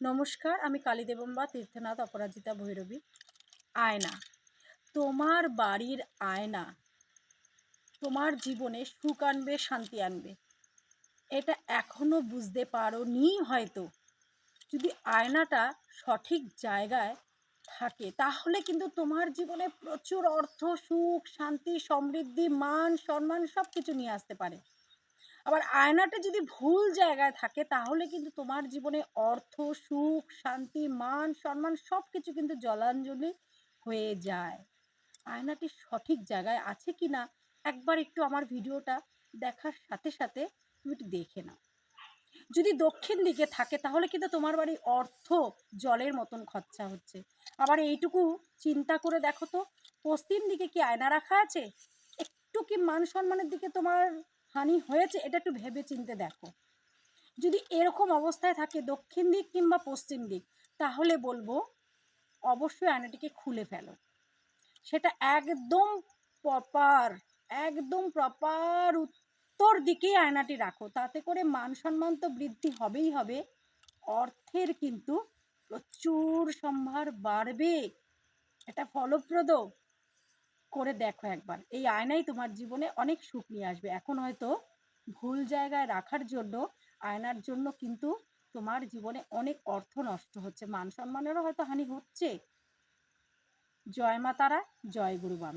নমস্কার, আমি কালী দেবম্বা তীর্থনাথ অপরাজিতা ভৈরবী। আয়না, তোমার বাড়ির আয়না তোমার জীবনে সুখ আনবে, শান্তি আনবে। এটা এখনো বুঝতে পারোনি হয়তো। যদি আয়নাটা সঠিক জায়গায় থাকে তাহলে কিন্তু তোমার জীবনে প্রচুর অর্থ, সুখ, শান্তি, সমৃদ্ধি, মান, সম্মান সব কিছু নিয়ে আসতে পারে। আবার আয়নাটা যদি ভুল জায়গায় থাকে তাহলে কিন্তু তোমার জীবনে অর্থ, সুখ, শান্তি, মান, সম্মান সব কিছু কিন্তু জলাঞ্জলি হয়ে যায়। আয়নাটি সঠিক জায়গায় আছে কি না একবার একটু আমার ভিডিওটা দেখার সাথে সাথে তুমি একটু দেখে নাও। যদি দক্ষিণ দিকে থাকে তাহলে কিন্তু তোমার বাড়ির অর্থ জলের মতন খরচা হচ্ছে। আবার এইটুকু চিন্তা করে দেখো তো, পশ্চিম দিকে কি আয়না রাখা আছে? একটু কি মান সম্মানের দিকে তোমার হানি হয়েছে? এটা একটু ভেবে চিন্তে দেখো। যদি এরকম অবস্থায় থাকে দক্ষিণ দিক কিংবা পশ্চিম দিক, তাহলে বলবো অবশ্যই আয়নাটিকে খুলে ফেলো। সেটা একদম প্রপার উত্তর দিকেই আয়নাটি রাখো। তাতে করে মান সম্মান তো বৃদ্ধি হবেই হবে, অর্থের কিন্তু প্রচুর সম্ভার বাড়বে। এটা ফলপ্রদ করে দেখো একবার। এই আয়নাই তোমার জীবনে অনেক সুখ নিয়ে আসবে। এখন হয়তো ভুল জায়গায় রাখার জন্য, আয়নার জন্য কিন্তু তোমার জীবনে অনেক অর্থ নষ্ট হচ্ছে, মান সম্মানেরও হয়তো হানি হচ্ছে। জয় মা তারা, জয় গুরু বাম।